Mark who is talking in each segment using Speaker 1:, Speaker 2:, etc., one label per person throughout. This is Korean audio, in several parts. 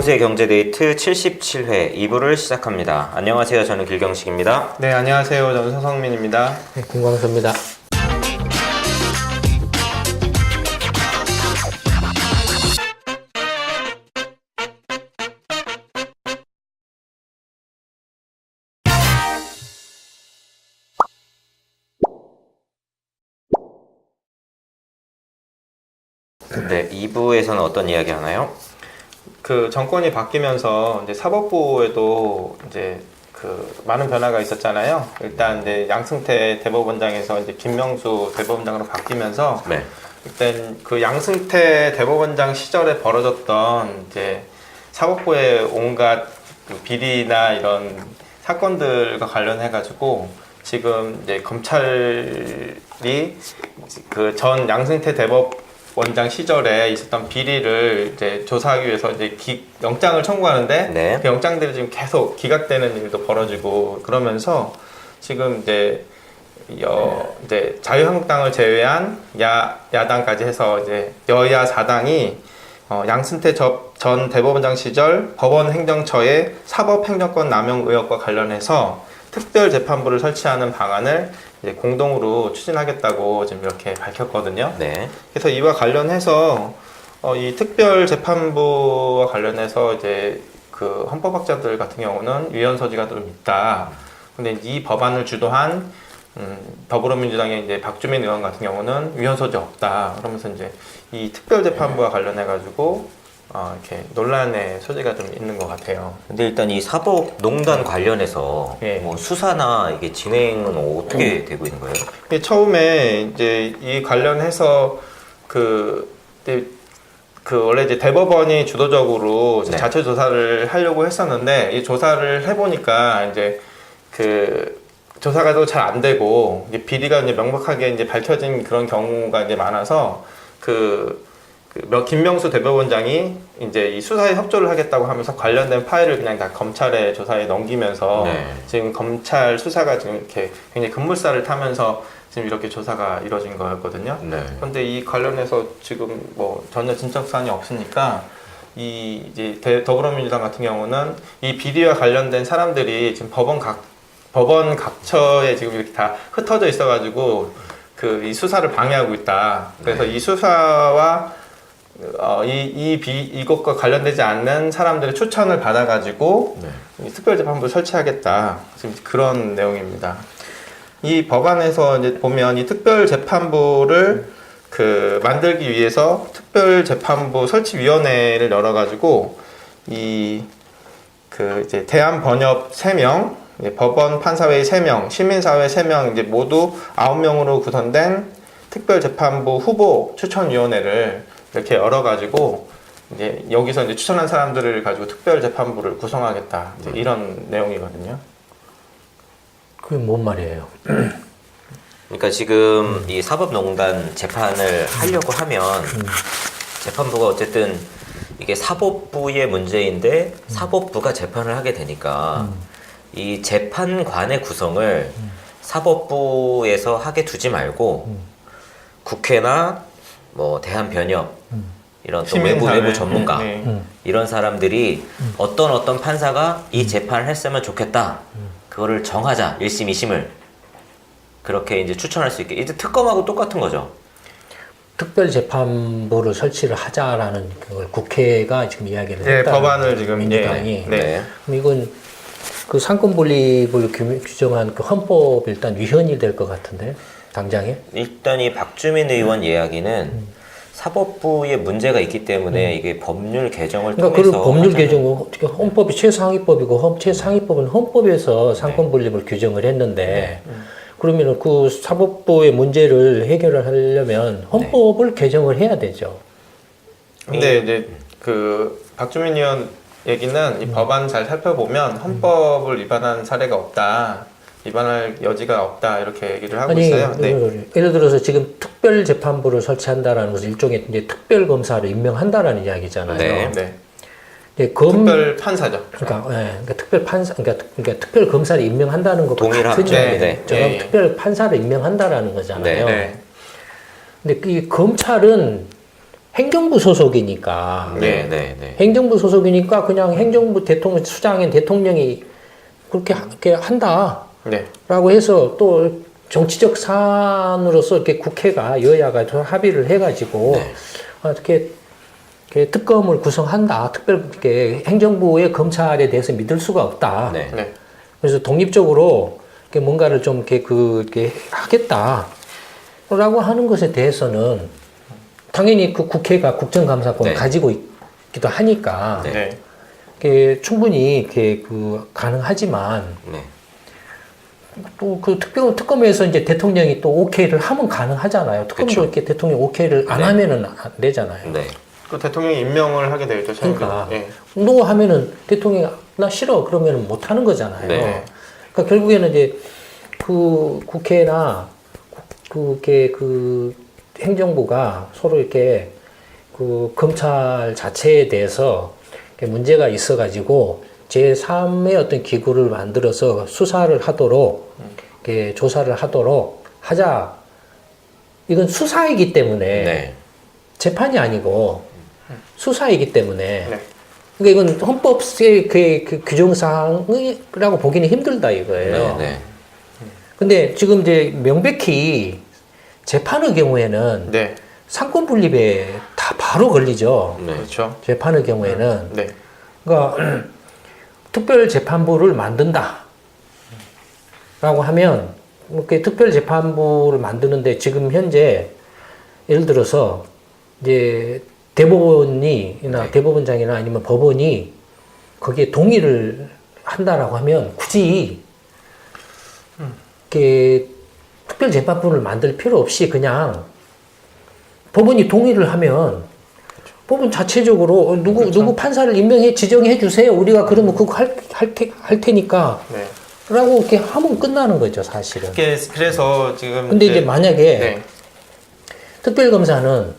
Speaker 1: 김경수의 경제데이트 77회 2부를 시작합니다. 안녕하세요. 저는 길경식입니다.
Speaker 2: 네, 안녕하세요. 저는 서성민입니다.
Speaker 3: 네, 김광수입니다.
Speaker 1: 네, 2부에서는 어떤 이야기 하나요?
Speaker 2: 그 정권이 바뀌면서 이제 사법부에도 이제 그 많은 변화가 있었잖아요. 일단 이제 양승태 대법원장에서 이제 김명수 대법원장으로 바뀌면서
Speaker 1: 네.
Speaker 2: 일단 그 양승태 대법원장 시절에 벌어졌던 이제 사법부의 온갖 그 비리나 이런 사건들과 관련해 가지고 지금 이제 검찰이 그 전 양승태 대법원장 시절에 있었던 비리를 이제 조사하기 위해서 이제 영장을 청구하는데
Speaker 1: 네.
Speaker 2: 그 영장들이 지금 계속 기각되는 일도 벌어지고 그러면서 지금 이제 이제 자유한국당을 제외한 야당까지 해서 이제 여야 4당이 양승태 전 대법원장 시절 법원 행정처의 사법행정권 남용 의혹과 관련해서 특별재판부를 설치하는 방안을 이제 공동으로 추진하겠다고 지금 이렇게 밝혔거든요.
Speaker 1: 네.
Speaker 2: 그래서 이와 관련해서 이 특별재판부와 관련해서 이제 그 헌법학자들 같은 경우는 위헌 소지가 좀 있다. 근데 이 법안을 주도한 더불어민주당의 이제 박주민 의원 같은 경우는 위헌 소지 없다. 그러면서 이제 이 특별재판부와 관련해 가지고 이렇게 논란의 소지가 좀 있는 것 같아요.
Speaker 1: 근데 일단 이 사법농단 관련해서
Speaker 2: 네.
Speaker 1: 뭐 수사나 이게 진행은 어떻게 되고 있는 거예요?
Speaker 2: 처음에 이제 이 관련해서 원래 이제 대법원이 주도적으로
Speaker 1: 네.
Speaker 2: 자체 조사를 하려고 했었는데 이 조사를 해보니까 이제 그 조사가 또 잘 안 되고 이게 비리가 이제 명백하게 이제 밝혀진 그런 경우가 이제 많아서 김명수 대법원장이 이제 이 수사에 협조를 하겠다고 하면서 관련된 파일을 그냥 다 검찰의 조사에 넘기면서
Speaker 1: 네.
Speaker 2: 지금 검찰 수사가 지금 이렇게 굉장히 급물살을 타면서 지금 이렇게 조사가 이루어진 거였거든요.
Speaker 1: 네.
Speaker 2: 그런데 이 관련해서 지금 뭐 전혀 진척 사안이 없으니까 이제 더불어민주당 같은 경우는 이 비리와 관련된 사람들이 지금 법원 각처에 지금 이렇게 다 흩어져 있어가지고 이 수사를 방해하고 있다. 그래서
Speaker 1: 네.
Speaker 2: 이 수사와 이것과 관련되지 않는 사람들의 추천을 받아가지고
Speaker 1: 네.
Speaker 2: 이 특별재판부를 설치하겠다. 지금 그런 내용입니다. 이 법안에서 이제 보면 이 특별재판부를 만들기 위해서 특별재판부 설치위원회를 열어가지고 이제 대한번협 3명, 법원 판사회의 3명, 시민사회 3명, 이제 모두 9명으로 구성된 특별재판부 후보 추천위원회를 이렇게 열어가지고 이제 여기서 이제 추천한 사람들을 가지고 특별재판부를 구성하겠다. 이제 이런 내용이거든요.
Speaker 3: 그게 뭔 말이에요?
Speaker 1: 그러니까 지금 이 사법농단 재판을 하려고 하면 재판부가 어쨌든 이게 사법부의 문제인데 사법부가 재판을 하게 되니까 이 재판관의 구성을 사법부에서 하게 두지 말고 국회나 뭐 대한변협 이런 또 외부 전문가 이런 사람들이 어떤 판사가 이 재판을 했으면 좋겠다. 그거를 정하자. 1심, 2심을 그렇게 이제 추천할 수 있게. 이제 특검하고 똑같은 거죠.
Speaker 3: 특별재판부를 설치를 하자라는 그걸 국회가 지금 이야기를
Speaker 2: 네,
Speaker 3: 했다.
Speaker 2: 법안을 지금
Speaker 3: 민주당이.
Speaker 2: 네.
Speaker 3: 그럼 이건 그 상권분립을 규정한 그 헌법 일단 위헌이 될 것 같은데 당장에?
Speaker 1: 일단 이 박주민 의원 이야기는 사법부에 문제가 있기 때문에 이게 법률 개정을
Speaker 3: 그러니까 그
Speaker 1: 통해서
Speaker 3: 법률 개정은 어떻게 헌법이 최상위법이고 최상위법은 헌법에서 상권분립을 규정을 했는데 그러면 그 사법부의 문제를 해결을 하려면 헌법을 개정을 해야 되죠.
Speaker 2: 근데 이제 박주민 의원 얘기는 이 법안 잘 살펴보면 헌법을 위반한 사례가 없다. 위반할 여지가 없다. 이렇게 얘기를 하고 있어요. 네.
Speaker 3: 예를 들어서 지금 특별재판부를 설치한다라는 것은 일종의 이제 특별검사를 임명한다라는 이야기잖아요.
Speaker 1: 네.
Speaker 2: 네.
Speaker 3: 특별
Speaker 2: 판사죠.
Speaker 3: 그러니까 특별 판사, 그러니까 특별 검사를 임명한다는 것과 같은 이야기처럼 특별 판사를 임명한다라는 거잖아요.
Speaker 2: 네.
Speaker 3: 근데 이 검찰은 행정부 소속이니까
Speaker 1: 네, 네, 네.
Speaker 3: 행정부 소속이니까 그냥 행정부 대통령 수장인 대통령이 그렇게 한다라고
Speaker 2: 네.
Speaker 3: 해서 또 정치적 사안으로서 이렇게 국회가 여야가 좀 합의를 해가지고
Speaker 1: 네.
Speaker 3: 이렇게 특검을 구성한다. 특별 이렇게 행정부의 검찰에 대해서 믿을 수가 없다.
Speaker 1: 네.
Speaker 2: 네.
Speaker 3: 그래서 독립적으로 이렇게 뭔가를 좀 이렇게 하겠다라고 하는 것에 대해서는 당연히 그 국회가 국정감사권을
Speaker 1: 네.
Speaker 3: 가지고 있기도 하니까
Speaker 1: 네.
Speaker 2: 네.
Speaker 3: 이렇게 충분히 이렇게 가능하지만
Speaker 1: 네.
Speaker 3: 또 그 특검에서 이제 대통령이 또 오케이를 하면 가능하잖아요. 특검도
Speaker 1: 그쵸.
Speaker 3: 이렇게 대통령 오케이를 안
Speaker 1: 네.
Speaker 3: 하면은 안 되잖아요.
Speaker 1: 네.
Speaker 2: 그 대통령이 임명을 하게 되어 있죠.
Speaker 3: 그러니까
Speaker 2: 예.
Speaker 3: 너 하면은 대통령이 나 싫어 그러면은 못 하는 거잖아요.
Speaker 1: 네.
Speaker 3: 그러니까 결국에는 이제 그 국회나 그 행정부가 서로 이렇게 그 검찰 자체에 대해서 이렇게 문제가 있어가지고 제3의 어떤 기구를 만들어서 수사를 하도록 이렇게 조사를 하도록 하자. 이건 수사이기 때문에
Speaker 1: 네.
Speaker 3: 재판이 아니고 수사이기 때문에
Speaker 2: 네.
Speaker 3: 그러니까 이건 헌법의 그 규정사항이라고 보기는 힘들다 이거예요.
Speaker 1: 네. 네.
Speaker 3: 근데 지금 이제 명백히 재판의 경우에는
Speaker 2: 네.
Speaker 3: 상권 분립에 다 바로 걸리죠.
Speaker 1: 네.
Speaker 2: 그렇죠.
Speaker 3: 재판의 경우에는
Speaker 2: 네.
Speaker 3: 그러니까 특별재판부를 만든다 라고 하면 이렇게 특별재판부를 만드는데 지금 현재 예를 들어서 이제 대법원이나
Speaker 1: 네.
Speaker 3: 대법원장이나 아니면 법원이 거기에 동의를 한다라고 하면 굳이 이렇게 특별재판부를 만들 필요 없이 그냥 법원이 동의를 하면 법원 자체적으로 누구 판사를 임명해 지정해 주세요. 우리가 그러면 그거 할 테니까
Speaker 2: 네.
Speaker 3: 라고 이렇게 하면 끝나는 거죠, 사실은.
Speaker 2: 그래서 지금
Speaker 3: 근데 이제 만약에
Speaker 2: 네.
Speaker 3: 특별검사는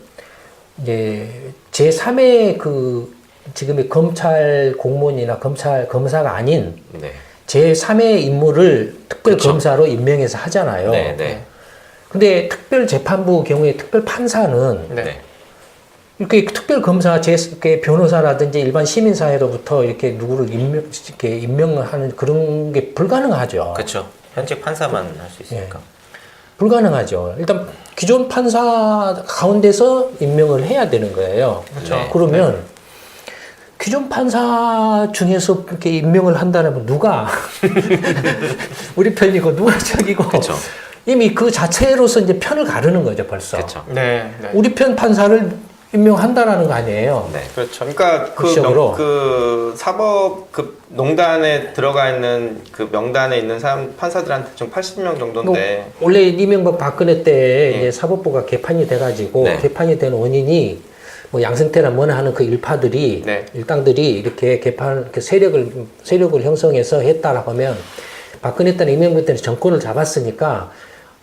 Speaker 3: 이제 제3의 그 지금의 검찰 공무원이나 검사가 아닌
Speaker 1: 네.
Speaker 3: 제3의 인물을 특별검사로 임명해서 하잖아요.
Speaker 1: 네. 네.
Speaker 3: 근데 특별재판부 경우에 특별판사는
Speaker 2: 네.
Speaker 1: 네.
Speaker 3: 이렇게 특별검사, 이렇게 변호사라든지 일반 시민사회로부터 이렇게 누구를 임명하는 그런 게 불가능하죠.
Speaker 1: 그렇죠. 현직 판사만 할 수 있으니까.
Speaker 3: 불가능하죠. 일단 기존 판사 가운데서 임명을 해야 되는 거예요.
Speaker 2: 그렇죠.
Speaker 1: 네.
Speaker 3: 그러면 기존 판사 중에서 그렇게 임명을 한다면 누가 우리 편이고 누가 저기고
Speaker 1: 그렇죠.
Speaker 3: 이미 그 자체로서 이제 편을 가르는 거죠, 벌써.
Speaker 1: 그렇죠.
Speaker 2: 네. 네.
Speaker 3: 우리 편 판사를 임명한다라는 거 아니에요.
Speaker 1: 네.
Speaker 2: 그렇죠. 그러니까
Speaker 3: 구체적으로.
Speaker 2: 그 사법 그 농단에 들어가 있는 그 명단에 있는 사람 판사들한테 지금 80명 정도인데
Speaker 3: 원래 이명박 박근혜 때
Speaker 2: 예.
Speaker 3: 이제 사법부가 개판이 돼가지고
Speaker 1: 네.
Speaker 3: 개판이 된 원인이 뭐 양승태나 뭐나 하는 그 일파들이
Speaker 2: 네.
Speaker 3: 일당들이 이렇게 이렇게 세력을 형성해서 했다라고 하면 박근혜 때는 이명박 때는 정권을 잡았으니까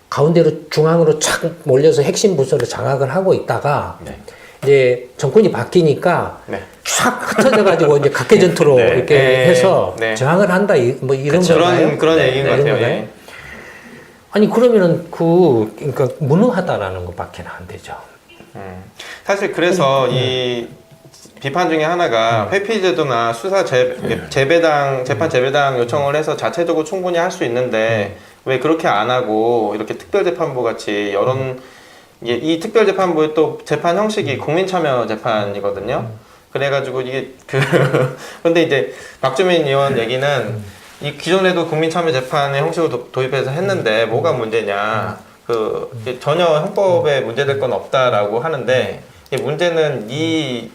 Speaker 3: 가운데로 중앙으로 착 몰려서 핵심 부서를 장악을 하고 있다가
Speaker 1: 네.
Speaker 3: 이제 정권이 바뀌니까
Speaker 2: 네.
Speaker 3: 쫙 흩어져가지고 이제 각계 전투로
Speaker 2: 네.
Speaker 3: 이렇게
Speaker 2: 네.
Speaker 3: 해서
Speaker 2: 네.
Speaker 3: 저항을 한다 뭐 이런 건가요?
Speaker 2: 그런
Speaker 1: 네.
Speaker 2: 얘기인
Speaker 3: 네,
Speaker 2: 것
Speaker 3: 이런
Speaker 2: 같아요.
Speaker 3: 거나요?
Speaker 2: 예.
Speaker 3: 아니 그러면은 그러니까 무능하다라는 것밖에 안 되죠.
Speaker 2: 사실 그래서 이 비판 중에 하나가 회피제도나 수사 재배당 재판 재배당 요청을 해서 자체적으로 충분히 할 수 있는데 왜 그렇게 안 하고 이렇게 특별재판부 같이 이 특별재판부의 또 재판 형식이 국민참여 재판이거든요. 그래가지고 이게 근데 이제 박주민 의원 얘기는 이 기존에도 국민참여 재판의 형식을 도입해서 했는데 뭐가 문제냐. 전혀 헌법에 문제될 건 없다라고 하는데 문제는 이게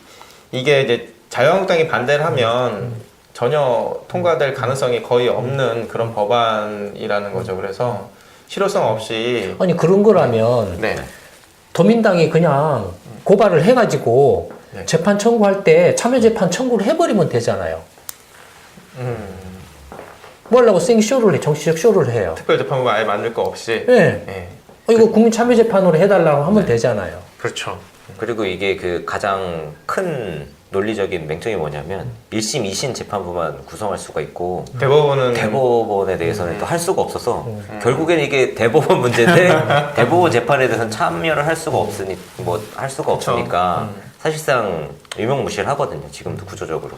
Speaker 2: 이제 자유한국당이 반대를 하면 전혀 통과될 가능성이 거의 없는 그런 법안이라는 거죠. 그래서 실효성 없이
Speaker 3: 아니 그런 거라면
Speaker 2: 네.
Speaker 3: 도민당이 그냥 고발을 해가지고
Speaker 2: 네.
Speaker 3: 재판 청구할 때 참여재판 청구를 해버리면 되잖아요. 뭐 하려고 생쇼를 해, 정치적 쇼를 해요.
Speaker 2: 특별재판부 아예 만들 거 없이
Speaker 3: 네.
Speaker 2: 네.
Speaker 3: 이거 국민참여재판으로 해달라고 하면 되잖아요.
Speaker 2: 그렇죠.
Speaker 1: 그리고 이게 그 가장 큰 논리적인 맹점이 뭐냐면 1심, 2심 재판부만 구성할 수가 있고
Speaker 2: 대법원은
Speaker 1: 대법원에 대해서는 또 할 수가 없어서 결국엔 이게 대법원 문제인데 대법원 재판에 대해서는 참여를 할 수가 없으니까 사실상 유명무실하거든요. 지금도 구조적으로.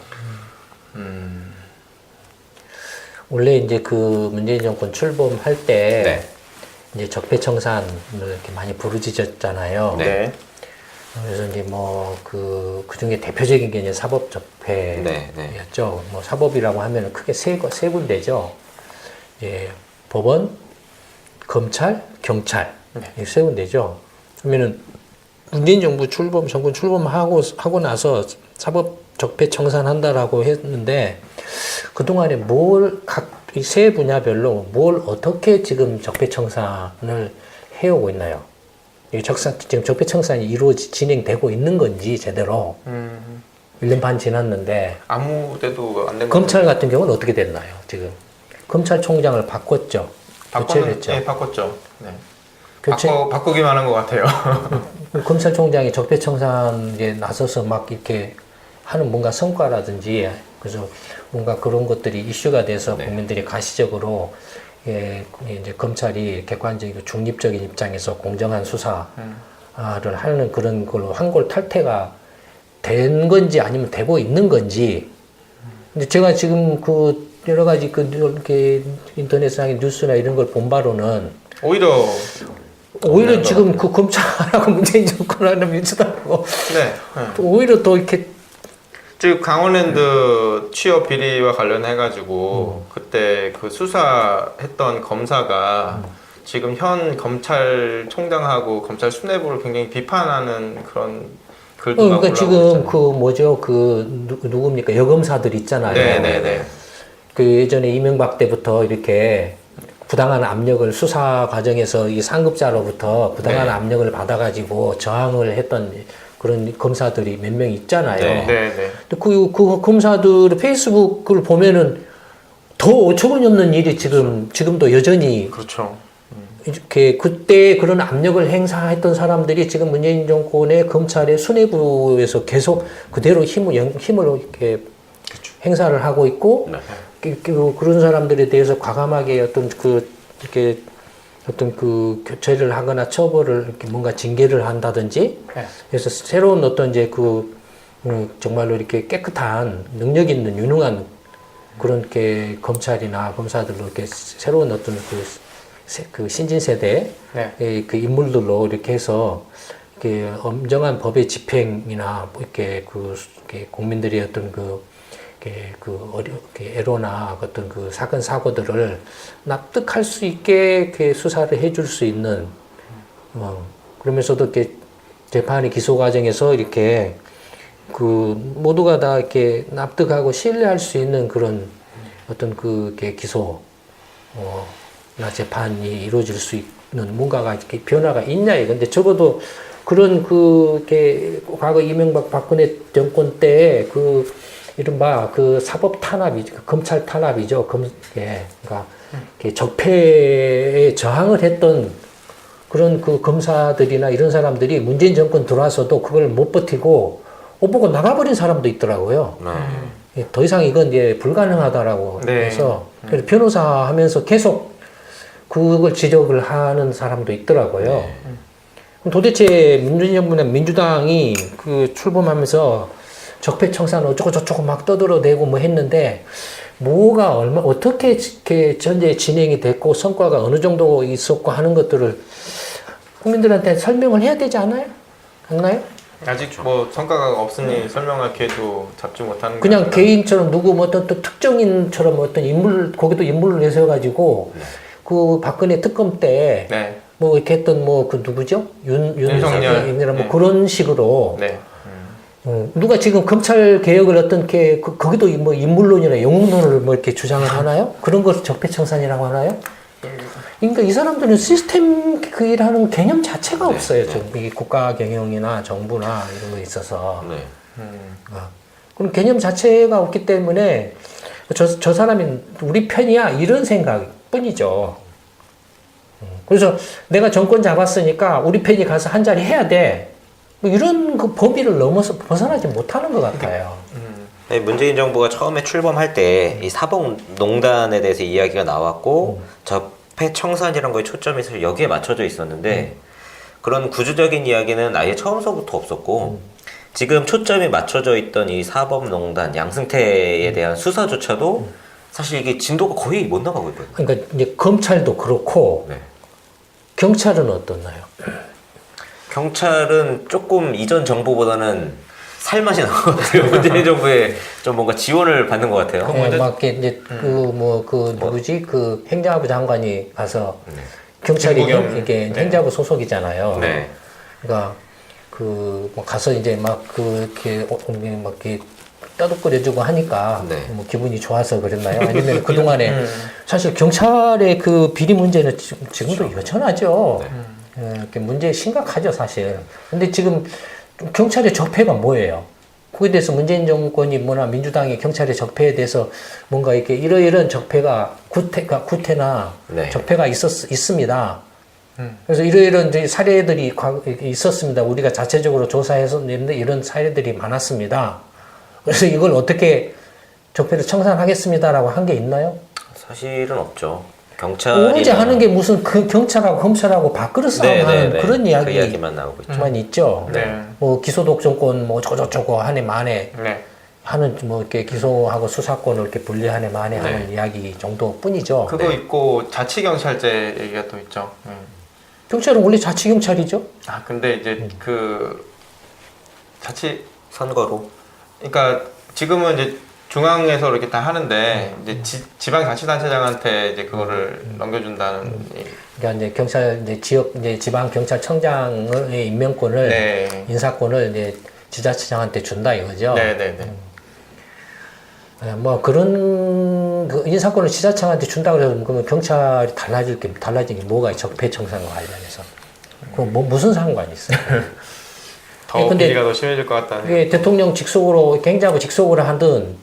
Speaker 3: 원래 이제 그 문재인 정권 출범할 때
Speaker 1: 네.
Speaker 3: 이제 적폐청산을 이렇게 많이 부르짖었잖아요.
Speaker 2: 네.
Speaker 3: 그래서 이제 뭐 그 중에 대표적인 게 이제 사법 적폐였죠.
Speaker 1: 네, 네.
Speaker 3: 뭐 사법이라고 하면 크게 세 군데죠. 이제 법원, 검찰, 경찰 이 세 군데죠. 그러면은 문재인 정부 정권 출범하고 나서 사법 적폐 청산한다라고 했는데 그 동안에 각 이 세 분야별로 뭘 어떻게 지금 적폐 청산을 해오고 있나요? 지금 적폐 청산이 진행되고 있는 건지 제대로 1년 반 지났는데
Speaker 2: 아무 데도 안 된 거.
Speaker 3: 검찰 같은 경우는 어떻게 됐나요? 지금 검찰총장을 바꿨죠. 교체를 했죠.
Speaker 2: 네, 바꿨죠. 네.
Speaker 3: 교체
Speaker 2: 바꾸기만 한 것 같아요.
Speaker 3: 검찰총장이 적폐 청산에 나서서 막 이렇게 하는 뭔가 성과라든지 그래서 뭔가 그런 것들이 이슈가 돼서
Speaker 1: 네.
Speaker 3: 국민들이 가시적으로 이제 검찰이 객관적이고 중립적인 입장에서 공정한 수사를 하는 그런 걸로 환골 탈퇴가 된 건지 아니면 되고 있는 건지. 근데 제가 지금 그 여러 가지 이렇게 인터넷상의 뉴스나 이런 걸 본 바로는 오히려 지금 그 검찰하고 문재인 정권하고 민주당하고
Speaker 2: 네.
Speaker 3: 오히려 더 이렇게
Speaker 2: 즉 강원랜드 취업 비리와 관련해가지고 그때 그 수사했던 검사가 지금 현 검찰총장하고 검찰 수뇌부를 굉장히 비판하는 그런 글도 막
Speaker 3: 그러니까
Speaker 2: 올라오고
Speaker 3: 지금
Speaker 2: 있잖아요.
Speaker 3: 그 뭐죠 누굽니까 여검사들 있잖아요.
Speaker 2: 네네네.
Speaker 3: 그 예전에 이명박 때부터 이렇게 부당한 압력을 수사 과정에서 이 상급자로부터 부당한
Speaker 1: 네.
Speaker 3: 압력을 받아가지고 저항을 했던 그런 검사들이 몇 명 있잖아요.
Speaker 1: 네.
Speaker 2: 네네.
Speaker 3: 근데 그 검사들 페이스북을 보면은 더 어처구니없는 일이 지금도 여전히
Speaker 2: 그렇죠.
Speaker 3: 이렇게 그때 그런 압력을 행사했던 사람들이 지금 문재인 정권의 검찰의 수뇌부에서 계속 그대로 힘을 이렇게 행사를 하고 있고 그런 사람들에 대해서 과감하게 이렇게 어떤 그 교체를 하거나 처벌을 이렇게 뭔가 징계를 한다든지 그래서 새로운 어떤 이제 정말로 이렇게 깨끗한 능력 있는 유능한 그런 이렇게 검찰이나 검사들로 이렇게 새로운 어떤 그 신진 세대의 그 인물들로 이렇게 해서 이렇게 엄정한 법의 집행이나 뭐 이렇게 이렇게 국민들의 어떤 애로나 어떤 그 사건 사고들을 납득할 수 있게 이렇게 수사를 해줄 수 있는 그러면서도 이렇게 재판의 기소 과정에서 이렇게 모두가 다 이렇게 납득하고 신뢰할 수 있는 그런 어떤 이렇게 기소 나 재판이 이루어질 수 있는 뭔가가 이렇게 변화가 있냐 이건데 적어도 그런 이렇게 과거 이명박 박근혜 정권 때 이른바 사법 탄압이죠. 검찰 탄압이죠. 그러니까 적폐에 저항을 했던 그런 검사들이나 이런 사람들이 문재인 정권 들어와서도 그걸 못 버티고 옷 벗고 나가버린 사람도 있더라고요. 더 이상 이건 이제 불가능하다라고 해서 그래서 변호사 하면서 계속 그걸 지적을 하는 사람도 있더라고요. 그럼 도대체 문재인 정부나 민주당이 출범하면서 적폐 청산 어쩌고 저쩌고 막 떠들어대고 뭐 했는데 뭐가 어떻게 이렇게 전제 진행이 됐고 성과가 어느 정도 있었고 하는 것들을 국민들한테 설명을 해야 되지 않나요?
Speaker 2: 아직 뭐 성과가 없으니 설명할 기회도 잡지 못하는
Speaker 3: 그냥 개인처럼 뭐 어떤 또 특정인처럼 어떤 인물 거기도 인물을 내세워가지고 그 박근혜 특검 때 뭐 이렇게 했던 누구죠? 윤석열 뭐 그런 식으로 누가 지금 검찰 개혁을 어떻게 거기도 뭐 인물론이나 영웅론을 뭐 이렇게 주장을 하나요? 그런 걸 적폐청산이라고 하나요? 그러니까 이 사람들은 시스템 일하는 개념 자체가 없어요. 이 국가 경영이나 정부나 이런 거에 있어서. 그럼 개념 자체가 없기 때문에 저 사람이 우리 편이야 이런 생각뿐이죠. 그래서 내가 정권 잡았으니까 우리 편이 가서 한 자리 해야 돼. 뭐 이런 범위를 넘어서 벗어나지 못하는 것 같아요.
Speaker 1: 문재인 정부가 처음에 출범할 때 이 사법농단에 대해서 이야기가 나왔고 적폐청산이라는 거에 초점이 사실 여기에 맞춰져 있었는데 그런 구조적인 이야기는 아예 처음서부터 없었고 지금 초점이 맞춰져 있던 이 사법농단 양승태에 대한 수사조차도 사실 이게 진도가 거의 못 나가고 있거든요.
Speaker 3: 그러니까 이제 검찰도 그렇고
Speaker 1: 네.
Speaker 3: 경찰은 어떻나요?
Speaker 1: 경찰은 조금 이전 정부보다는 살맛이 나는 것 같아요. 문재인 정부에 좀 뭔가 지원을 받는 것 같아요.
Speaker 3: 예, 막 이렇게 이제 누구지 그 행정부 장관이 가서 경찰이
Speaker 2: 김부겸.
Speaker 3: 이게
Speaker 2: 네.
Speaker 3: 행정부 소속이잖아요.
Speaker 1: 네.
Speaker 3: 그러니까 뭐 가서 이제 막 이렇게 막 이렇게 떠들거려주고 하니까
Speaker 1: 네.
Speaker 3: 뭐 기분이 좋아서 그랬나요? 아니면 그 동안에 사실 경찰의 그 비리 문제는 지금도 여전하죠.
Speaker 1: 네.
Speaker 3: 예, 이렇게 문제 심각하죠 사실. 근데 지금 경찰의 적폐가 뭐예요? 거기에 대해서 문재인 정권이 뭐나 민주당이 경찰의 적폐에 대해서 뭔가 이렇게 이러이러한 적폐가 구태나
Speaker 1: 네.
Speaker 3: 적폐가 있습니다. 그래서 이러이러한 이제 사례들이 있었습니다. 우리가 자체적으로 조사해서 냈는데 이런 사례들이 많았습니다. 그래서 이걸 어떻게 적폐를 청산하겠습니다라고 한 게 있나요?
Speaker 1: 사실은 없죠. 경찰이
Speaker 3: 오로지 하는 게 무슨 그 경찰하고 검찰하고 밥그릇 싸움하는 그런
Speaker 1: 그
Speaker 3: 이야기만
Speaker 1: 이야기만 나오고 있죠.
Speaker 3: 있죠.
Speaker 2: 네.
Speaker 3: 뭐 기소독점권 뭐 저거 한 해 만에
Speaker 2: 네.
Speaker 3: 하는 뭐 이렇게 기소하고 수사권을 이렇게 분리한 해 만에 하는 이야기 정도뿐이죠.
Speaker 2: 그거 있고 자치경찰제 얘기가 또 있죠.
Speaker 3: 경찰은 원래 자치경찰이죠.
Speaker 2: 아 근데 이제 그
Speaker 1: 선거로.
Speaker 2: 그러니까 지금은 이제 중앙에서 이렇게 다 하는데 이제 지방자치단체장한테 이제 그거를 넘겨준다는.
Speaker 3: 그러니까 이제 경찰 이제 이제 지방 경찰청장의 임명권을
Speaker 2: 네.
Speaker 3: 인사권을 이제 지자체장한테 준다 이거죠.
Speaker 2: 네네네.
Speaker 3: 뭐 그런 그 인사권을 지자체장한테 준다 그래서 그러면 경찰이 달라진 게 뭐가 있죠? 적폐청산과 관련해서. 그럼 뭐 무슨 상관이 있어요?
Speaker 2: 더
Speaker 3: 근데
Speaker 2: 비리가 더 심해질 것 같다는.
Speaker 3: 이게 대통령 직속으로 행정부 직속으로 하든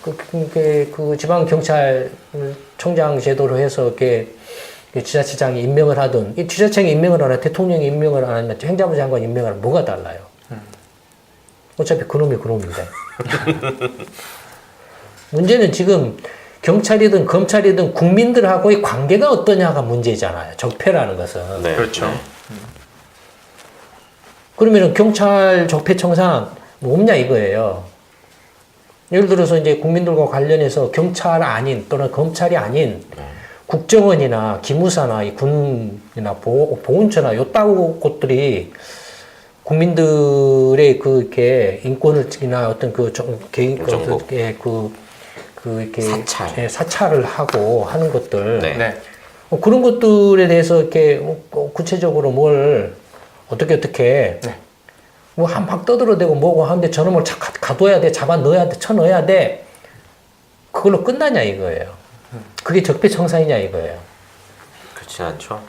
Speaker 3: 그 지방 경찰청장 제도로 해서 이렇게 지자체장이 임명을 하든 이 지자체장이 임명을 하나 대통령이 임명을 하나 행정부 장관이 임명을 하나 뭐가 달라요? 어차피 그놈이 그놈인데. 문제는 지금 경찰이든 검찰이든 국민들하고의 관계가 어떠냐가 문제잖아요. 적폐라는 것은.
Speaker 1: 네.
Speaker 2: 그렇죠.
Speaker 3: 그러면은 경찰 적폐청산 뭐 없냐 이거예요. 예를 들어서 이제 국민들과 관련해서 경찰 아닌 또는 검찰이 아닌 국정원이나 기무사나 이 군이나 보훈처나 요따구 곳들이 국민들의 이렇게 인권을이나 어떤 개인
Speaker 1: 정보.
Speaker 3: 이렇게
Speaker 1: 사찰.
Speaker 3: 사찰을 하고 하는 것들
Speaker 1: 네.
Speaker 2: 네.
Speaker 3: 그런 것들에 대해서 이렇게 구체적으로 뭘 어떻게
Speaker 2: 네.
Speaker 3: 뭐 한방 떠들어대고 뭐고 하는데 저놈을 가둬야 돼, 잡아 넣어야 돼, 쳐 넣어야 돼. 그걸로 끝나냐 이거예요. 그게 적폐청산이냐 이거예요.
Speaker 1: 그렇지 않죠.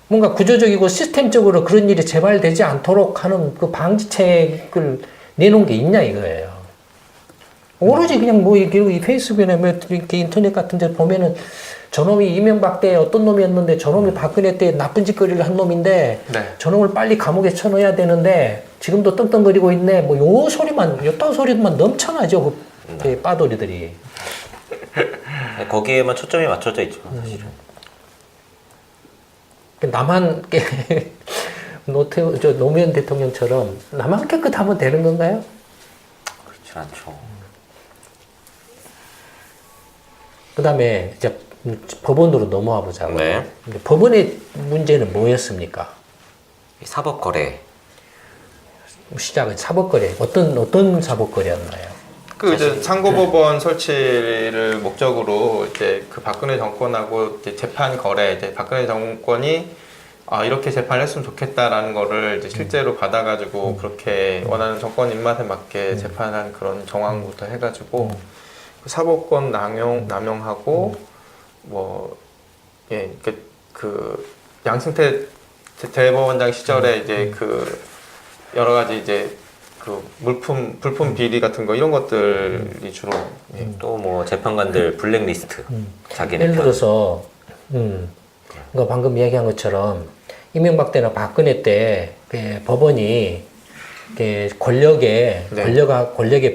Speaker 3: 뭔가 구조적이고 시스템적으로 그런 일이 재발되지 않도록 하는 그 방지책을 내놓은 게 있냐 이거예요. 오로지 그냥 뭐 이 페이스북이나 뭐 이렇게 인터넷 같은 데 보면은 저놈이 이명박 때 어떤 놈이었는데 저놈이 박근혜 때 나쁜 짓거리를 한 놈인데
Speaker 2: 네.
Speaker 3: 저놈을 빨리 감옥에 쳐넣어야 되는데 지금도 떵떵거리고 있네. 뭐 요 소리만 넘쳐나죠. 그 빠돌이들이.
Speaker 1: 거기에만 초점이 맞춰져 있죠. 사실은.
Speaker 3: 나만 노무현 대통령처럼 나만 깨끗하면 되는 건가요?
Speaker 1: 그렇지 않죠.
Speaker 3: 그 다음에 이제 법원으로 넘어와 보자고요.
Speaker 1: 네.
Speaker 3: 근데 법원의 문제는 뭐였습니까?
Speaker 1: 이 사법거래.
Speaker 3: 시작은 사법거래. 어떤 사법거래였나요?
Speaker 2: 그 이제 상고법원 설치를 목적으로 이제 그 박근혜 정권하고 이제 재판 거래, 이제 박근혜 정권이 이렇게 재판을 했으면 좋겠다라는 거를 이제 실제로 받아가지고 그렇게 원하는 정권 입맛에 맞게 재판한 그런 정황부터 해가지고 그 사법권 남용하고 뭐 예, 그 양승태 대법원장 시절에 이제 그 여러 가지 이제 그 불품 비리 같은 거 이런 것들이 주로 예.
Speaker 1: 또 뭐 재판관들 블랙리스트. 자기네
Speaker 3: 예를
Speaker 1: 편.
Speaker 3: 들어서 그러니까 방금 이야기한 것처럼 이명박 때나 박근혜 때 법원이 권력에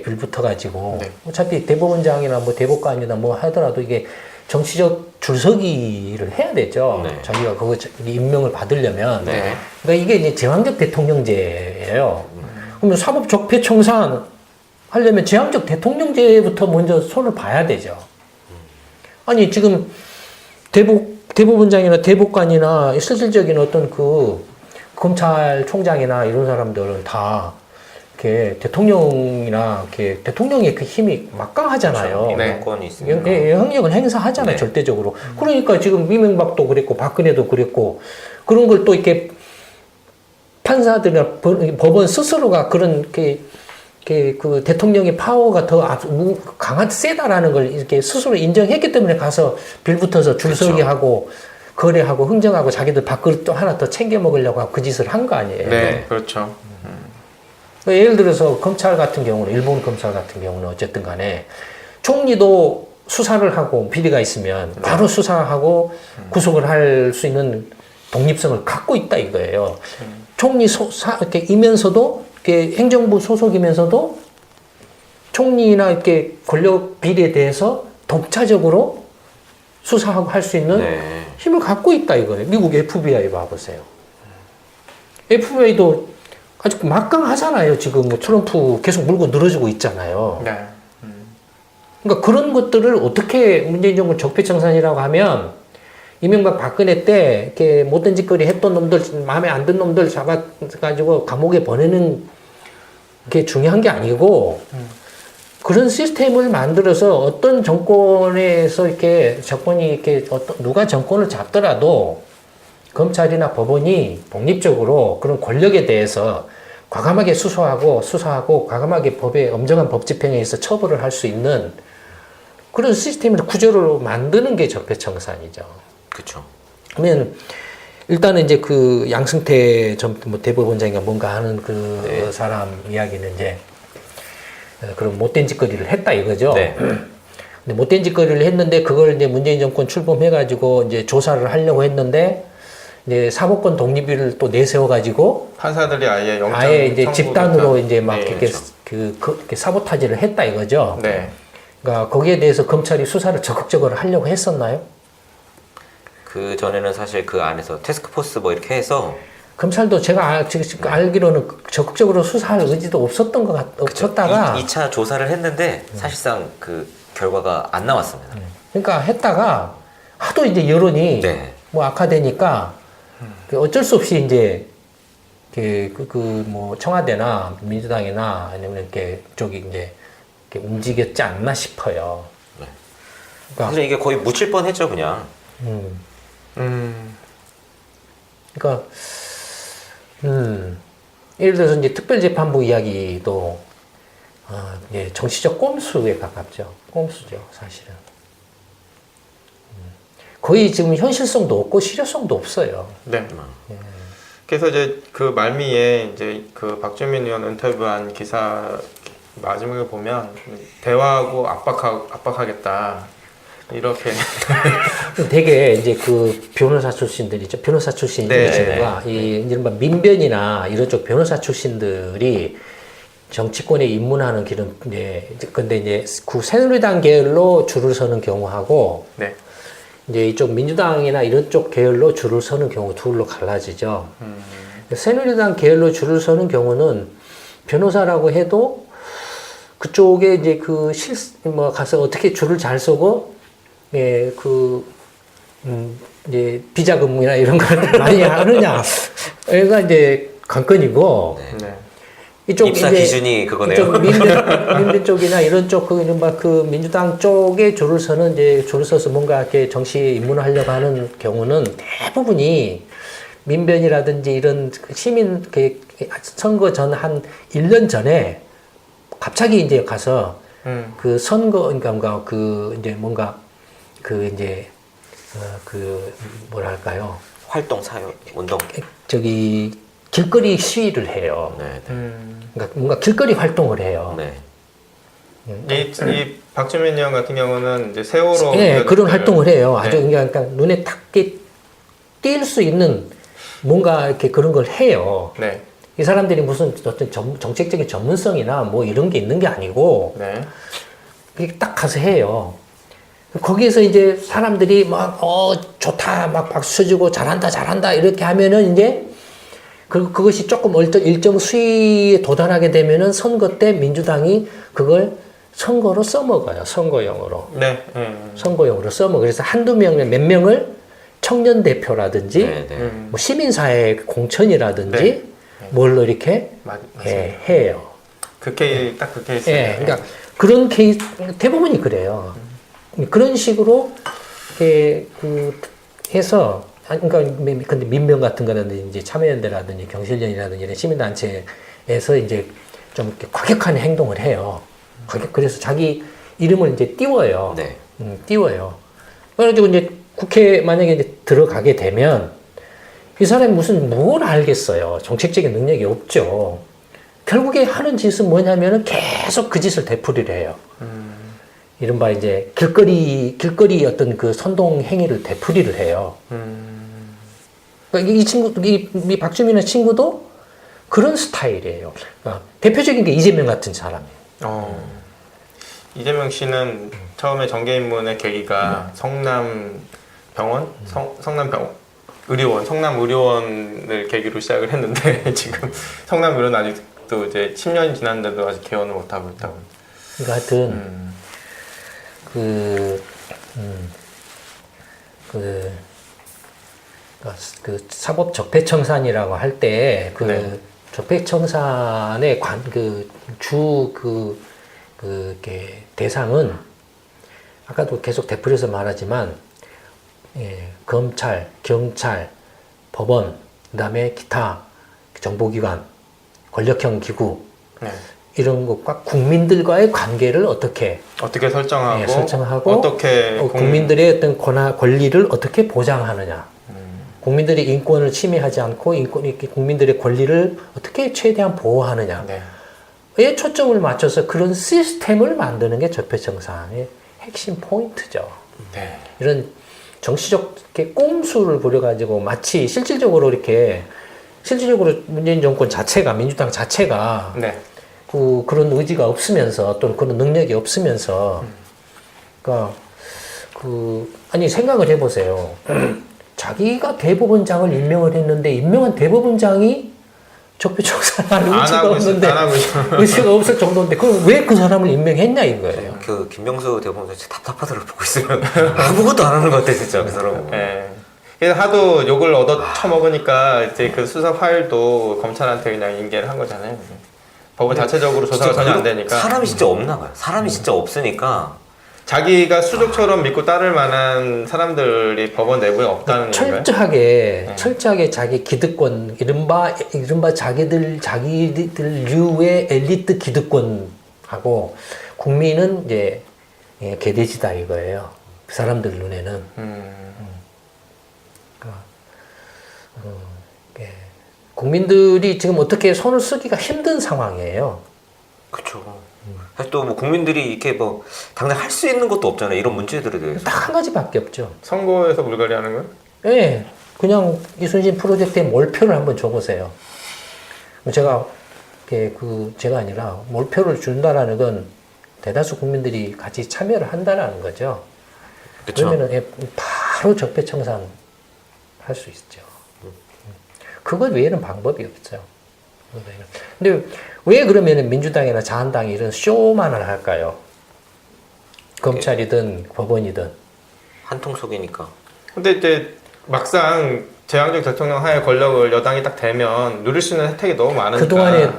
Speaker 3: 불붙어 가지고
Speaker 2: 네.
Speaker 3: 어차피 대법원장이나 뭐 대법관이나 뭐 하더라도 이게 정치적 줄서기를 해야 되죠.
Speaker 1: 네.
Speaker 3: 자기가 그거 임명을 받으려면.
Speaker 1: 네.
Speaker 3: 그러니까 이게 이제 제왕적 대통령제예요. 그러면 사법 적폐청산 하려면 제왕적 대통령제부터 먼저 손을 봐야 되죠. 아니 지금 대법원장이나 대법관이나 실질적인 어떤 그 검찰총장이나 이런 사람들은 다 이렇게 대통령이나 이렇게 대통령의 그 힘이 막강하잖아요.
Speaker 2: 네.
Speaker 1: 영권이 있으니까.
Speaker 3: 영향력을 행사하잖아요,
Speaker 1: 네.
Speaker 3: 절대적으로. 그러니까 지금 이명박도 그랬고 박근혜도 그랬고 그런 걸 또 이렇게 판사들이나 법원 스스로가 그런 그 대통령의 파워가 더 강한 세다라는 걸 이렇게 스스로 인정했기 때문에 가서 빌붙어서 줄서기 하고 거래하고 흥정하고 자기들 밥그릇 또 하나 더 챙겨 먹으려고 하고 그 짓을 한 거 아니에요.
Speaker 2: 네, 그렇죠.
Speaker 3: 예를 들어서 검찰 같은 경우는 일본 검찰 같은 경우는 어쨌든 간에 총리도 수사를 하고 비리가 있으면 바로 수사하고 구속을 할 수 있는 독립성을 갖고 있다 이거예요. 총리 이렇게 이면서도 이렇게 행정부 소속이면서도 총리나 이렇게 권력 비리에 대해서 독자적으로 수사하고 할 수 있는
Speaker 1: 네.
Speaker 3: 힘을 갖고 있다 이거예요. 미국 FBI 봐보세요. FBI도 아주 막강하잖아요. 지금 뭐 트럼프 계속 물고 늘어지고 있잖아요.
Speaker 2: 네.
Speaker 3: 그러니까 그런 것들을 어떻게 문재인 정부 적폐청산이라고 하면 이명박 박근혜 때 이렇게 못된 짓거리 했던 놈들, 마음에 안 든 놈들 잡아가지고 감옥에 보내는 게 중요한 게 아니고 그런 시스템을 만들어서 어떤 정권에서 이렇게 정권이 이렇게 누가 정권을 잡더라도 검찰이나 법원이 독립적으로 그런 권력에 대해서 과감하게 수사하고 과감하게 법의 엄정한 법 집행에 의해서 처벌을 할 수 있는 그런 시스템을 구조를 만드는 게 적폐청산이죠.
Speaker 1: 그렇죠.
Speaker 3: 그러면 일단은 이제 그 양승태 전 뭐 대법원장인가 뭔가 하는 그
Speaker 1: 네.
Speaker 3: 사람 이야기는 이제 그런 못된 짓거리를 했다 이거죠.
Speaker 1: 네.
Speaker 3: 근데 못된 짓거리를 했는데 그걸 이제 문재인 정권 출범해가지고 이제 조사를 하려고 했는데 이제 사법권 독립을 또 내세워가지고
Speaker 2: 판사들이 아예 영장
Speaker 3: 아예 이제
Speaker 2: 청구부터-
Speaker 3: 집단으로 이제 막
Speaker 2: 네,
Speaker 3: 이렇게
Speaker 1: 그렇죠.
Speaker 3: 이렇게 사보타지를 했다 이거죠.
Speaker 2: 네.
Speaker 3: 그러니까 거기에 대해서 검찰이 수사를 적극적으로 하려고 했었나요?
Speaker 1: 그 전에는 사실 그 안에서 테스크포스 뭐 이렇게 해서
Speaker 3: 검찰도 제가 지금 알기로는 적극적으로 수사할 의지도 없었던 없었다가
Speaker 1: 2차 조사를 했는데 사실상 그 결과가 안 나왔습니다.
Speaker 3: 그러니까 했다가 하도 이제 여론이
Speaker 1: 네.
Speaker 3: 뭐 악화되니까 그 어쩔 수 없이 이제 뭐 청와대나 민주당이나 아니면 이렇게 쪽이 이제 이렇게 움직였지 않나 싶어요.
Speaker 1: 네.
Speaker 3: 그러니까
Speaker 1: 사실 이게 거의 묻힐 뻔했죠, 그냥.
Speaker 3: 그러니까 예를 들어서 이제 특별재판부 이야기도 이제 정치적 꼼수에 가깝죠. 꼼수죠, 사실은. 거의 지금 현실성도 없고 실효성도 없어요.
Speaker 2: 네. 그래서 이제 그 말미에 이제 그 박주민 의원 인터뷰한 기사 마지막에 보면 대화하고 압박하겠다 이렇게
Speaker 3: 되게 이제 그 변호사 출신들이죠. 변호사 출신
Speaker 2: 네.
Speaker 3: 중에가 이 이른바 민변이나 이런 쪽 변호사 출신들이 정치권에 입문하는 길은 근데 이제 새누리당 계열로 줄을 서는 경우하고
Speaker 2: 네.
Speaker 3: 이제 이쪽 민주당이나 이런 쪽 계열로 줄을 서는 경우 둘로 갈라지죠. 새누리당 계열로 줄을 서는 경우는 변호사라고 해도 그쪽에 이제 뭐 가서 어떻게 줄을 잘 서고 이제 비자금이나 이런 걸 많이 하느냐. 여기가 이제 관건이고.
Speaker 1: 네.
Speaker 3: 이쪽
Speaker 1: 입사
Speaker 3: 이제
Speaker 1: 기준이 그거네요.
Speaker 3: 이쪽 민변 쪽이나 이런 쪽 그 민주당 쪽에 줄을 서서 뭔가 이렇게 정치에 입문하려고 하는 경우는 대부분이 민변이라든지 이런 시민 선거 전 한 1년 전에 갑자기 이제 가서 그 선거 그러니까 그 이제 뭔가 그 이제 뭐랄까요?
Speaker 1: 활동 사유 운동.
Speaker 3: 저기 길거리 시위를 해요.
Speaker 1: 네.
Speaker 3: 그러니까 뭔가 길거리 활동을 해요.
Speaker 1: 네.
Speaker 2: 이 박주민 의원 같은 경우는 이제 세월호
Speaker 3: 네, 그런 활동을 해요. 아주
Speaker 2: 네.
Speaker 3: 그러니까 눈에 탁 띌 수 있는 뭔가 이렇게 그런 걸 해요.
Speaker 2: 네.
Speaker 3: 이 사람들이 무슨 어떤 정책적인 전문성이나 뭐 이런 게 있는 게 아니고
Speaker 2: 네.
Speaker 3: 그렇게 딱 가서 해요. 거기에서 이제 사람들이 막 좋다 막 박수 쳐주고 잘한다 이렇게 하면은 이제 그리고 그것이 조금 일정 수위에 도달하게 되면은 선거 때 민주당이 그걸 선거로 써먹어요. 선거용으로.
Speaker 2: 네.
Speaker 3: 선거용으로 써먹어. 그래서 한두 명의 몇 명을 청년 대표라든지
Speaker 1: 네, 네.
Speaker 3: 뭐 시민사회 공천이라든지
Speaker 2: 네.
Speaker 3: 뭘로 이렇게
Speaker 2: 맞습니다.
Speaker 3: 해요.
Speaker 2: 딱 그 케이스예요.
Speaker 3: 예, 그러니까 그런 케이스 대부분이 그래요. 그런 식으로 해서 그러니까 근데 민변 같은 거는 이제 참여연대라든지 경실련이라든지 이런 시민단체에서 이제 좀 이렇게 과격한 행동을 해요. 그래서 자기 이름을 이제 띄워요.
Speaker 1: 네.
Speaker 3: 띄워요. 그래가지고 이제 국회 만약에 이제 들어가게 되면 이 사람이 뭘 알겠어요. 정책적인 능력이 없죠. 결국에 하는 짓은 뭐냐면은 계속 그 짓을 되풀이를 해요. 이른바 이제 길거리 어떤 그 선동 행위를 되풀이를 해요. 그러니까 이 친구, 이 박주민의 친구도 그런 스타일이에요. 그러니까 대표적인 게 이재명 같은 사람이에요.
Speaker 2: 이재명 씨는 처음에 정계 입문의 계기가 성남 병원, 성남 의료원을 계기로 시작을 했는데 지금 성남 의료원 아직도 이제 10년이 지났는데도 아직 개원을 못 하고 있다고.
Speaker 3: 그러니까 하여튼 그 사법 적폐청산이라고 할 때 그
Speaker 2: 네.
Speaker 3: 적폐청산의 이렇게 대상은 아까도 계속 되풀이해서 말하지만 검찰, 경찰, 법원, 그다음에 기타 정보기관, 권력형 기구
Speaker 2: 네.
Speaker 3: 이런 것과 국민들과의 관계를 어떻게
Speaker 2: 설정하고,
Speaker 3: 설정하고
Speaker 2: 어떻게
Speaker 3: 국민들의 어떤 권리를 어떻게 보장하느냐. 국민들의 인권을 침해하지 않고 국민들의 권리를 어떻게 최대한 보호하느냐에
Speaker 2: 네.
Speaker 3: 초점을 맞춰서 그런 시스템을 만드는 게 적폐청산의 핵심 포인트죠.
Speaker 2: 네.
Speaker 3: 이런 정치적 꼼수를 부려가지고 마치 실질적으로 문재인 정권 자체가 민주당 자체가
Speaker 2: 네.
Speaker 3: 그런 의지가 없으면서 또는 그런 능력이 없으면서 그러니까 아니 생각을 해보세요. 자기가 대법원장을 임명을 했는데 임명한 대법원장이 적폐청산할 의지가 없는데 의지가 없을 정도인데 그럼 왜 그 사람을 임명했냐 이거예요.
Speaker 1: 그 김명수 대법원장 진짜 답답하더라고 보고 있으면 아무것도 안 하는 것 같아 진짜 그 사람.
Speaker 2: 네. 그래서 하도 욕을 얻어 처먹으니까 이제 그 수사 파일도 검찰한테 그냥 인계를 한 거잖아요. 법원 자체적으로 조사가 전혀 안 되니까.
Speaker 1: 사람이 진짜 없나 봐요. 사람이 진짜 없으니까
Speaker 2: 자기가 수족처럼 믿고 따를 만한 사람들이 법원 내부에 없다는 건가요?
Speaker 3: 철저하게 자기 기득권, 이른바 자기들류의 엘리트 기득권하고 국민은 이제 개돼지다 이거예요. 그 사람들 눈에는. 국민들이 지금 어떻게 손을 쓰기가 힘든 상황이에요.
Speaker 1: 그렇죠. 사실 또 뭐 국민들이 이렇게 뭐 당장 할 수 있는 것도 없잖아요. 이런 문제들에 대해서.
Speaker 3: 딱 한 가지밖에 없죠.
Speaker 2: 선거에서 물갈이 하는 거예요?
Speaker 3: 네, 그냥 이순신 프로젝트에 몰표를 한번 줘보세요. 제가 아니라 몰표를 준다라는 건 대다수 국민들이 같이 참여를 한다라는 거죠.
Speaker 1: 그쵸.
Speaker 3: 그러면은 바로 적폐청산 할 수 있죠. 그것 외에는 방법이 없어요. 근데 왜 그러면 민주당이나 자한당이 이런 쇼만을 할까요? 검찰이든 법원이든.
Speaker 1: 한통 속이니까.
Speaker 2: 근데 이제 막상 제왕적 대통령 하에 권력을 여당이 딱 되면 누릴 수 있는 혜택이 너무 많으니까.
Speaker 3: 그동안에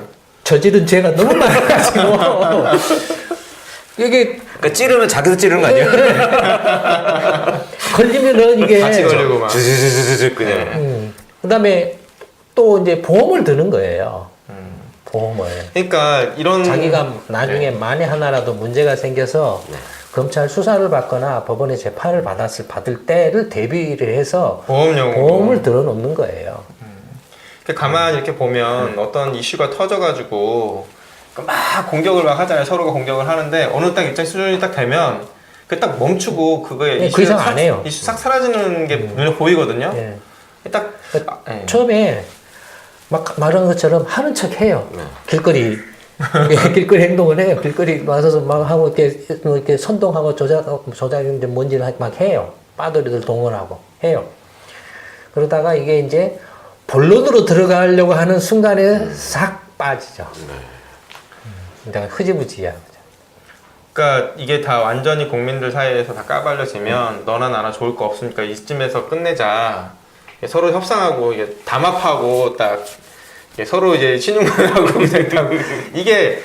Speaker 3: 저지른 죄가 너무 많아가지고. 이게.
Speaker 1: 그러니까 찌르면 자기도 찌르는 거 아니에요?
Speaker 3: 걸리면은 이게.
Speaker 2: 같이 걸리고 막.
Speaker 1: 주주주주주 그냥.
Speaker 3: 그 다음에 또 이제 보험을 드는 거예요. 보험을.
Speaker 2: 그러니까 이런.
Speaker 3: 자기가 나중에 만에 하나라도 문제가 생겨서 검찰 수사를 받거나 법원의 재판을 받을 때를 대비를 해서 보험을 들어놓는 거예요.
Speaker 2: 가만히 이렇게 보면 어떤 이슈가 터져가지고 막 공격을 막 하잖아요. 서로가 공격을 하는데 어느 딱 일정 수준이 딱 되면 그 딱 멈추고 그거에
Speaker 3: 그 이상 안 해요.
Speaker 2: 이슈 싹 사라지는 게 눈에 보이거든요.
Speaker 3: 네.
Speaker 2: 딱
Speaker 3: 처음에 막 말한 것처럼 하는 척 해요. 길거리 행동을 해요. 길거리 와서 막 하고 이렇게 선동하고 조작 이제 뭔지를 막 해요. 빠돌이들 동원하고 해요. 그러다가 이게 이제 본론으로 들어가려고 하는 순간에 싹 빠지죠. 그러니까 흐지부지야.
Speaker 2: 그러니까 이게 다 완전히 국민들 사이에서 다 까발려지면 너나 나나 좋을 거 없으니까 이쯤에서 끝내자. 서로 협상하고 이게 담합하고 딱 서로 이제 신용만하고 이게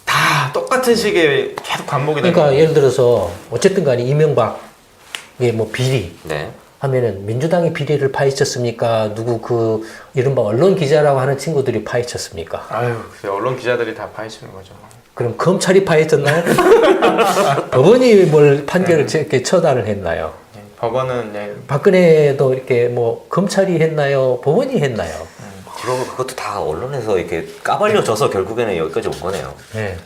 Speaker 2: 다 똑같은 식의 계속 반복이 되는
Speaker 3: 그러니까
Speaker 2: 거예요.
Speaker 3: 예를 들어서 어쨌든 간에 이명박의 뭐 비리
Speaker 1: 네.
Speaker 3: 하면은 민주당이 비리를 파헤쳤습니까? 누구 그 이른바 언론 기자라고 하는 친구들이 파헤쳤습니까?
Speaker 2: 아유, 글쎄, 언론 기자들이 다 파헤치는 거죠.
Speaker 3: 그럼 검찰이 파헤쳤나요? 법원이 뭘 판결을 이렇게 처단을 했나요?
Speaker 2: 예, 법원은
Speaker 3: 박근혜도 이렇게 뭐 검찰이 했나요? 법원이 했나요?
Speaker 1: 그러고 그것도 다 언론에서 이렇게 까발려져서 결국에는 여기까지 온 거네요.
Speaker 3: 네.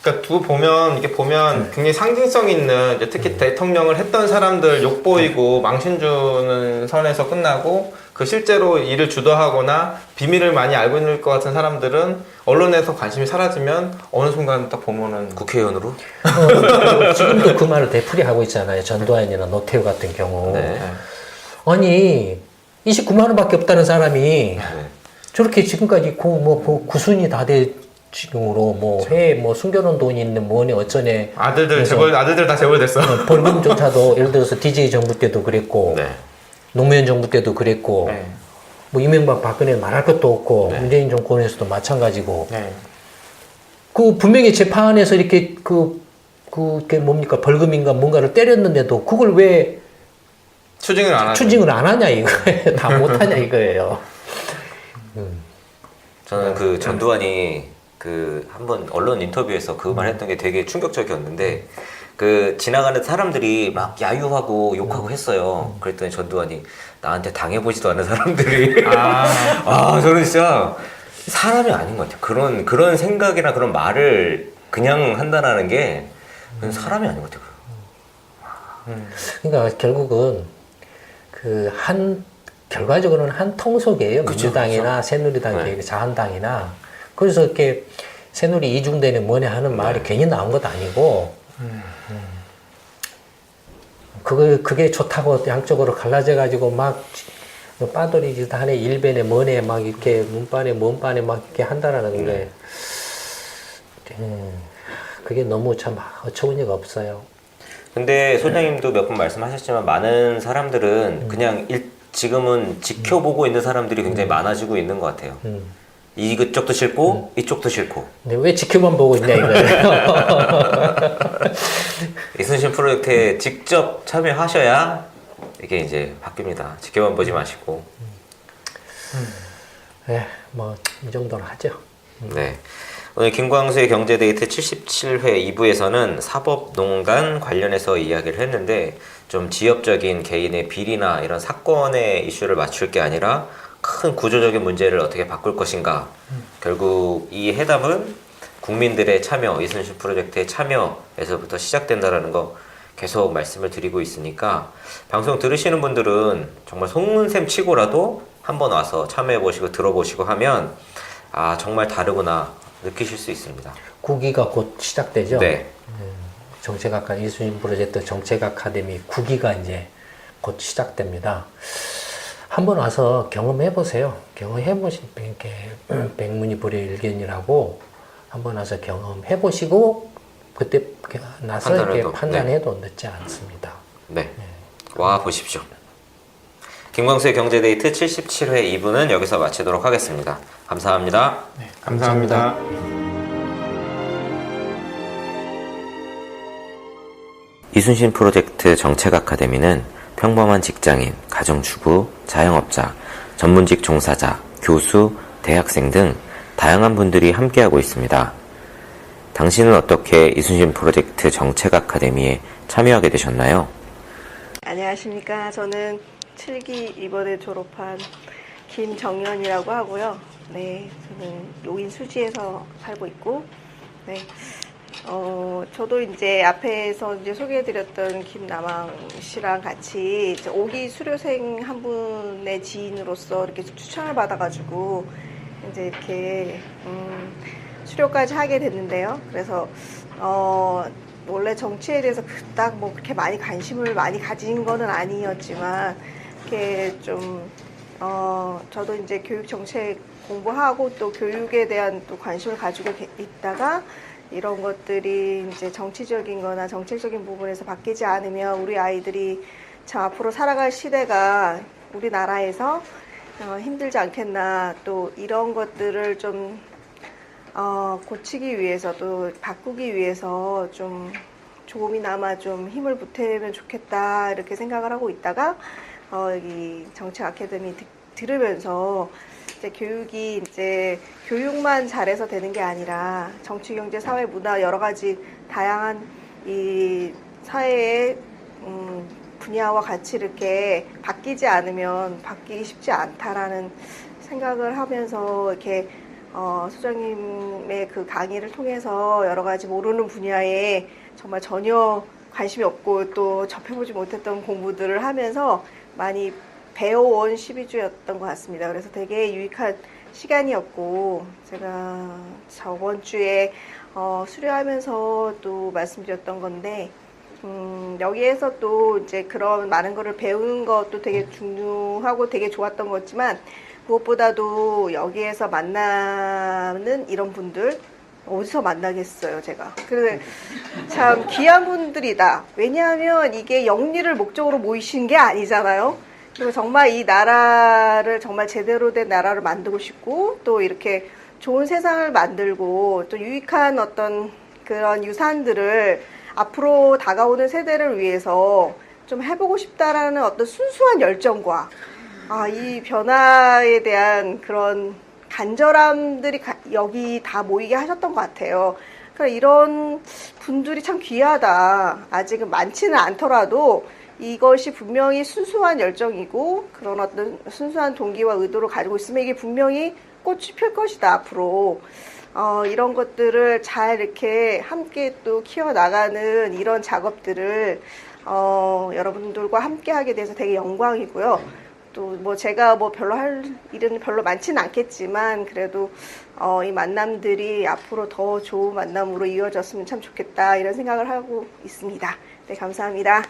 Speaker 2: 그러니까 두 보면 이게 보면 굉장히 상징성 있는 이제 특히 대통령을 했던 사람들 욕보이고 망신 주는 선에서 끝나고 그 실제로 일을 주도하거나 비밀을 많이 알고 있는 것 같은 사람들은 언론에서 관심이 사라지면 어느 순간 딱 보면은
Speaker 1: 국회의원으로?
Speaker 3: 지금도 그 말을 되풀이하고 있잖아요. 전두환이나 노태우 같은 경우.
Speaker 1: 네.
Speaker 3: 아니 29만 원밖에 없다는 사람이
Speaker 1: 네.
Speaker 3: 저렇게 지금까지 구순이 다 될 지금으로 뭐 회 뭐 숨겨놓은 돈이 있는 뭐니 어쩌네.
Speaker 2: 아들들 다 재벌됐어.
Speaker 3: 벌금조차도 예를 들어서 DJ 정부 때도 그랬고
Speaker 1: 네.
Speaker 3: 노무현 정부 때도 그랬고
Speaker 2: 네.
Speaker 3: 뭐 이명박 박근혜 말할 것도 없고
Speaker 1: 네.
Speaker 3: 문재인 정권에서도 마찬가지고
Speaker 2: 네.
Speaker 3: 그 분명히 재판에서 이렇게 그게 뭡니까 벌금인가 뭔가를 때렸는데도 그걸 왜
Speaker 2: 추징을 안 하죠.
Speaker 3: 추징을 안 하냐 이거예요. 다 못하냐 이거예요.
Speaker 1: 저는 그 전두환이 그 한번 언론 인터뷰에서 그 말 했던 게 되게 충격적이었는데 그 지나가는 사람들이 막 야유하고 욕하고 했어요. 그랬더니 전두환이 나한테 당해보지도 않은 사람들이 아 저는 진짜 사람이 아닌 것 같아요. 그런 생각이나 그런 말을 그냥 한다는 게 그건 사람이 아닌 것 같아요.
Speaker 3: 그러니까 결국은 결과적으로는 한 통속이에요.
Speaker 1: 그쵸,
Speaker 3: 민주당이나 새누리당,
Speaker 1: 네.
Speaker 3: 자한당이나. 그래서 이렇게 새누리 이중대는 뭐냐 하는 말이 괜히 나온 것도 아니고, 그게 좋다고 양쪽으로 갈라져가지고 막 빠돌이짓 하네, 일변에 뭐네, 막 이렇게 문반에 뭔반에 막 이렇게 한다라는 게, 그게 너무 참 어처구니가 없어요.
Speaker 1: 근데 소장님도 몇 번 말씀하셨지만 많은 사람들은 그냥 지금은 지켜보고 있는 사람들이 굉장히 많아지고 있는 것 같아요. 이쪽도 싫고 이쪽도 싫고.
Speaker 3: 근데 왜 지켜만 보고 있냐 이거예요.
Speaker 1: 이순신 프로젝트에 직접 참여하셔야 이게 이제 바뀝니다. 지켜만 보지 마시고.
Speaker 3: 네, 뭐 이 정도로 하죠.
Speaker 1: 네. 오늘 김광수의 경제데이트 77회 2부에서는 사법농단 관련해서 이야기를 했는데 좀 지역적인 개인의 비리나 이런 사건의 이슈를 맞출 게 아니라 큰 구조적인 문제를 어떻게 바꿀 것인가. 결국 이 회담은 국민들의 참여, 이순신 프로젝트의 참여에서부터 시작된다라는 거 계속 말씀을 드리고 있으니까 방송 들으시는 분들은 정말 속는셈 치고라도 한번 와서 참여해보시고 들어보시고 하면 아 정말 다르구나 느끼실 수 있습니다.
Speaker 3: 9기가 곧 시작되죠.
Speaker 1: 네.
Speaker 3: 정책아카 이순신 프로젝트 정책 아카데미 9기가 이제 곧 시작됩니다. 한번 와서 경험해 보세요. 경험해 보신 이렇게 백문이 불여일견이라고 한번 와서 경험해 보시고 그때 나서 이렇게 판단해도 늦지 않습니다.
Speaker 1: 네. 와 보십시오. 김광수의 경제데이트 77회 2부는 여기서 마치도록 하겠습니다. 감사합니다.
Speaker 2: 네, 감사합니다.
Speaker 1: 이순신 프로젝트 정책 아카데미는 평범한 직장인, 가정주부, 자영업자, 전문직 종사자, 교수, 대학생 등 다양한 분들이 함께하고 있습니다. 당신은 어떻게 이순신 프로젝트 정책 아카데미에 참여하게 되셨나요?
Speaker 4: 안녕하십니까. 저는 7기 이번에 졸업한 김정연이라고 하고요. 네, 저는 용인 수지에서 살고 있고, 네, 저도 이제 앞에서 이제 소개해드렸던 김남왕 씨랑 같이 이제 5기 수료생 한 분의 지인으로서 이렇게 추천을 받아가지고 이제 이렇게 수료까지 하게 됐는데요. 그래서 원래 정치에 대해서 딱 뭐 그렇게 많이 관심을 많이 가진 거는 아니었지만 이렇게 좀 저도 이제 교육 정책 공부하고 또 교육에 대한 또 관심을 가지고 있다가 이런 것들이 이제 정치적인 거나 정책적인 부분에서 바뀌지 않으면 우리 아이들이 참 앞으로 살아갈 시대가 우리나라에서 힘들지 않겠나, 또 이런 것들을 좀 고치기 위해서 또 바꾸기 위해서 좀 조금이나마 좀 힘을 보태면 좋겠다 이렇게 생각을 하고 있다가 이 정책 아카데미 들으면서 이제 교육이 이제 교육만 잘해서 되는 게 아니라 정치, 경제, 사회, 문화 여러 가지 다양한 이 사회의 분야와 같이 이렇게 바뀌지 않으면 바뀌기 쉽지 않다라는 생각을 하면서 이렇게 소장님의 그 강의를 통해서 여러 가지 모르는 분야에 정말 전혀 관심이 없고 또 접해보지 못했던 공부들을 하면서 많이 배워온 12주였던 것 같습니다. 그래서 되게 유익한 시간이었고, 제가 저번 주에 수료하면서 또 말씀드렸던 건데, 여기에서 또 이제 그런 많은 거를 배우는 것도 되게 중요하고 되게 좋았던 거지만, 무엇보다도 여기에서 만나는 이런 분들, 어디서 만나겠어요, 제가. 그래서 참 귀한 분들이다. 왜냐하면 이게 영리를 목적으로 모이신 게 아니잖아요. 그리고 정말 이 나라를 정말 제대로 된 나라를 만들고 싶고, 또 이렇게 좋은 세상을 만들고, 또 유익한 어떤 그런 유산들을 앞으로 다가오는 세대를 위해서 좀 해보고 싶다라는 어떤 순수한 열정과, 이 변화에 대한 그런 간절함들이 여기 다 모이게 하셨던 것 같아요. 그러니까 이런 분들이 참 귀하다. 아직은 많지는 않더라도 이것이 분명히 순수한 열정이고 그런 어떤 순수한 동기와 의도를 가지고 있으면 이게 분명히 꽃이 필 것이다, 앞으로. 이런 것들을 잘 이렇게 함께 또 키워나가는 이런 작업들을 여러분들과 함께 하게 돼서 되게 영광이고요. 또 뭐 제가 뭐 별로 할 일은 별로 많지는 않겠지만 그래도 이 만남들이 앞으로 더 좋은 만남으로 이어졌으면 참 좋겠다 이런 생각을 하고 있습니다. 네, 감사합니다.